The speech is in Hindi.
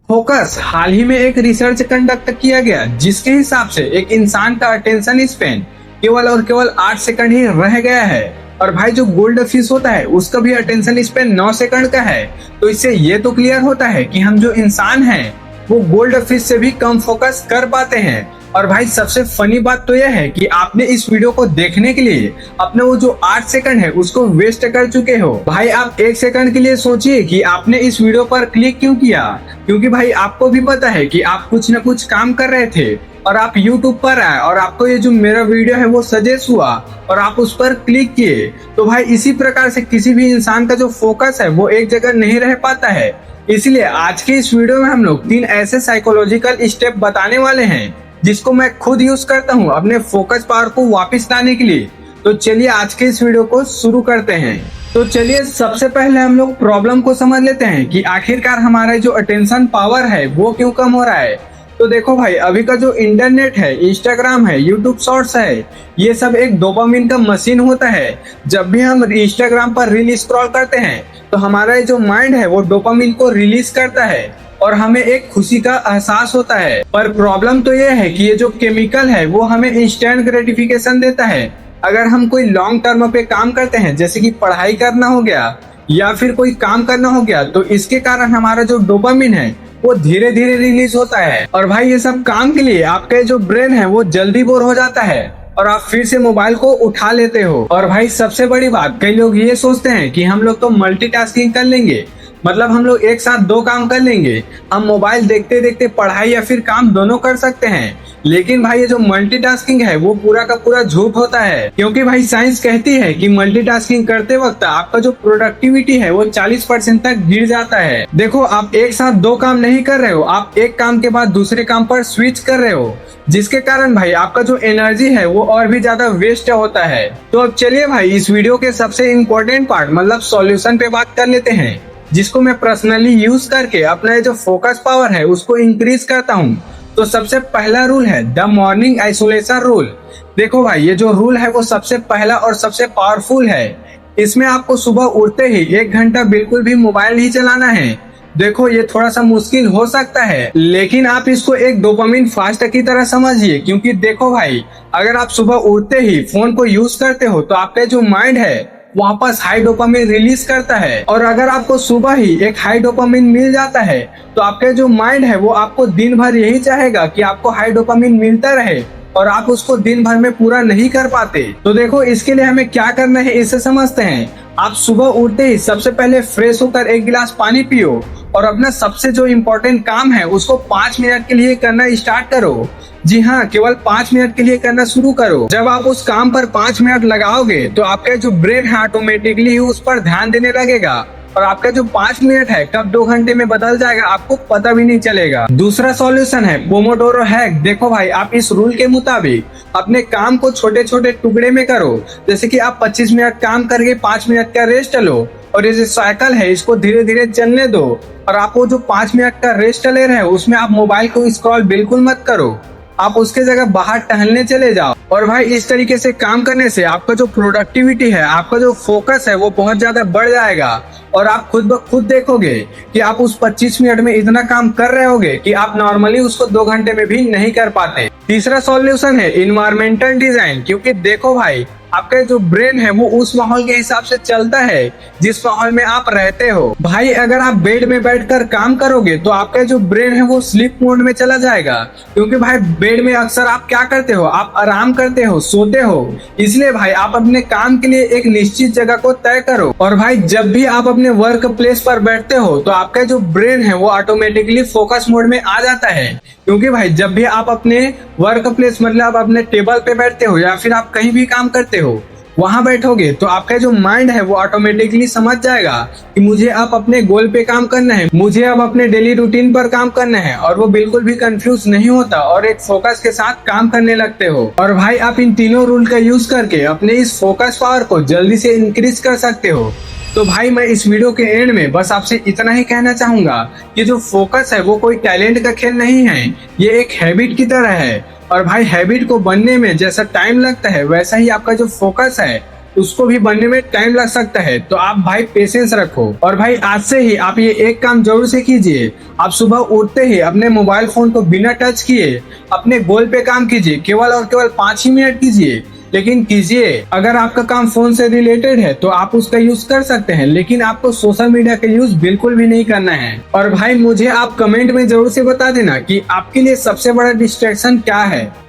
फोकस हाल ही में एक रिसर्च कंडक्ट किया गया जिसके हिसाब से एक इंसान का अटेंशन स्पैन केवल और केवल 8 सेकंड ही रह गया है। और भाई जो गोल्ड फिश होता है उसका भी अटेंशन स्पैन 9 सेकंड का है। तो इससे ये तो क्लियर होता है कि हम जो इंसान हैं वो गोल्ड फिश से भी कम फोकस कर पाते हैं। और भाई सबसे फनी बात तो यह है कि आपने इस वीडियो को देखने के लिए अपने वो जो 8 सेकंड है उसको वेस्ट कर चुके हो। भाई आप 1 सेकंड के लिए सोचिए कि आपने इस वीडियो पर क्लिक क्यों किया, क्योंकि भाई आपको भी पता है कि आप कुछ न कुछ काम कर रहे थे और आप YouTube पर आए और आपको ये जो मेरा वीडियो है वो सजेस्ट हुआ और आप उस पर क्लिक किए। तो भाई इसी प्रकार से किसी भी इंसान का जो फोकस है वो एक जगह नहीं रह पाता है। इसलिए आज के इस वीडियो में हम लोग 3 ऐसे साइकोलॉजिकल स्टेप बताने वाले हैं जिसको मैं खुद यूज करता हूँ अपने फोकस पावर को वापस लाने के लिए। तो चलिए आज के इस वीडियो को शुरू करते हैं। तो चलिए सबसे पहले हम लोग प्रॉब्लम को समझ लेते हैं कि आखिरकार हमारा जो अटेंशन पावर है वो क्यों कम हो रहा है। तो देखो भाई अभी का जो इंटरनेट है, इंस्टाग्राम है, यूट्यूब शॉर्ट्स है, ये सब एक डोपामिन का मशीन होता है। जब भी हम इंस्टाग्राम पर रील स्क्रॉल करते हैं तो हमारा जो माइंड है वो डोपामिन को रिलीज करता है और हमें एक खुशी का एहसास होता है। पर प्रॉब्लम तो ये है कि ये जो केमिकल है वो हमें इंस्टेंट ग्रेटिफिकेशन देता है। अगर हम कोई लॉन्ग टर्म पे काम करते हैं जैसे कि पढ़ाई करना हो गया या फिर कोई काम करना हो गया तो इसके कारण हमारा जो डोपामिन है वो धीरे धीरे रिलीज होता है। और भाई ये सब काम के लिए आपके जो ब्रेन है वो जल्दी बोर हो जाता है और आप फिर से मोबाइल को उठा लेते हो। और भाई सबसे बड़ी बात, कई लोग ये सोचते हैं कि हम लोग तो मल्टीटास्किंग कर लेंगे, मतलब हम लोग एक साथ 2 काम कर लेंगे, हम मोबाइल देखते देखते पढ़ाई या फिर काम दोनों कर सकते हैं। लेकिन भाई ये जो मल्टीटास्किंग है वो पूरा का पूरा झूठ होता है, क्योंकि भाई साइंस कहती है कि मल्टीटास्किंग करते वक्त आपका जो प्रोडक्टिविटी है वो 40% तक गिर जाता है। देखो आप एक साथ 2 काम नहीं कर रहे हो, आप एक काम के बाद दूसरे काम पर स्विच कर रहे हो, जिसके कारण भाई आपका जो एनर्जी है वो और भी ज्यादा वेस्ट होता है। तो अब चलिए भाई इस वीडियो के सबसे इम्पोर्टेंट पार्ट मतलब सॉल्यूशन पे बात कर लेते हैं, जिसको मैं पर्सनली यूज करके अपना जो फोकस पावर है उसको इंक्रीज करता हूँ। तो सबसे पहला रूल है द मॉर्निंग आइसोलेशन रूल। देखो भाई ये जो रूल है वो सबसे पहला और सबसे पावरफुल है। इसमें आपको सुबह उठते ही 1 घंटा बिल्कुल भी मोबाइल नहीं चलाना है। देखो ये थोड़ा सा मुश्किल हो सकता है लेकिन आप इसको एक डोपामिन फास्ट की तरह समझिए, क्योंकि देखो भाई अगर आप सुबह उठते ही फोन को यूज करते हो तो आपका जो माइंड है वापस हाई डोपामिन रिलीज करता है। और अगर आपको सुबह ही एक हाई डोपामिन मिल जाता है तो आपका जो माइंड है वो आपको दिन भर यही चाहेगा कि आपको हाई डोपामिन मिलता रहे और आप उसको दिन भर में पूरा नहीं कर पाते। तो देखो इसके लिए हमें क्या करना है इसे समझते हैं। आप सुबह उठते ही सबसे पहले फ्रेश होकर 1 गिलास पानी पियो और अपना सबसे जो इम्पोर्टेंट काम है उसको 5 मिनट के लिए करना स्टार्ट करो। जी हाँ, केवल 5 मिनट के लिए करना शुरू करो। जब आप उस काम पर 5 मिनट लगाओगे तो आपका जो ब्रेन है ऑटोमेटिकली उस पर ध्यान देने लगेगा और आपका जो 5 मिनट है कब 2 घंटे में बदल जाएगा आपको पता भी नहीं चलेगा। दूसरा सॉल्यूशन है पोमोडोरो हैक। देखो भाई आप इस रूल के मुताबिक अपने काम को छोटे छोटे टुकड़े में करो। जैसे कि आप 25 मिनट काम करके 5 मिनट का रेस्ट लो और ये जो साइकिल है इसको धीरे धीरे चलने दो। और आप वो जो 5 मिनट का रेस्ट ले रहे हो उसमें आप मोबाइल को स्क्रॉल बिल्कुल मत करो, आप उसके जगह बाहर टहलने चले जाओ। और भाई इस तरीके से काम करने से आपका जो प्रोडक्टिविटी है, आपका जो फोकस है वो बहुत ज्यादा बढ़ जाएगा और आप खुद ब खुद देखोगे कि आप उस 25 मिनट में इतना काम कर रहे होगे कि आप नॉर्मली उसको 2 घंटे में भी नहीं कर पाते। तीसरा सॉल्यूशन है इन्वायरमेंटल डिजाइन, क्योंकि देखो भाई आपका जो ब्रेन है वो उस माहौल के हिसाब से चलता है जिस माहौल में आप रहते हो। भाई अगर आप बेड में बैठकर काम करोगे तो आपका जो ब्रेन है वो स्लीप मोड में चला जाएगा, क्योंकि भाई बेड में अक्सर आप क्या करते हो, आप आराम करते हो, सोते हो। इसलिए भाई आप अपने काम के लिए एक निश्चित जगह को तय करो। और भाई जब भी आप अपने वर्क प्लेस पर बैठते हो तो आपका जो ब्रेन है वो ऑटोमेटिकली फोकस मोड में आ जाता है, क्योंकि भाई जब भी आप अपने वर्क प्लेस मतलब अपने टेबल पे बैठते हो या फिर आप कहीं भी काम करते हो वहां बैठोगे तो आपका जो माइंड है वो ऑटोमेटिकली समझ जाएगा कि मुझे अब अपने गोल पे काम करना है, मुझे अब अपने डेली रूटीन पर काम करना है। और वो बिल्कुल भी कंफ्यूज नहीं होता और एक फोकस के साथ काम करने लगते हो। और भाई आप इन तीनों रूल का यूज करके अपने इस फोकस पावर को जल्दी से इंक्रीज कर सकते हो। तो भाई मैं इस वीडियो के एंड में बस आपसे इतना ही कहना चाहूंगा कि जो फोकस है वो कोई टैलेंट का खेल नहीं है, ये एक हैबिट की तरह है। और भाई हैबिट को बनने में जैसा टाइम लगता है वैसा ही आपका जो फोकस है उसको भी बनने में टाइम लग सकता है। तो आप भाई पेशेंस रखो और भाई आज से ही आप ये एक काम जरूर से कीजिए। आप सुबह उठते ही अपने मोबाइल फोन को बिना टच किए अपने गोल पे काम कीजिए, केवल और केवल 5 ही मिनट कीजिए, लेकिन कीजिए। अगर आपका काम फोन से रिलेटेड है तो आप उसका यूज कर सकते हैं, लेकिन आपको सोशल मीडिया का यूज बिल्कुल भी नहीं करना है। और भाई मुझे आप कमेंट में जरूर से बता देना कि आपके लिए सबसे बड़ा डिस्ट्रैक्शन क्या है।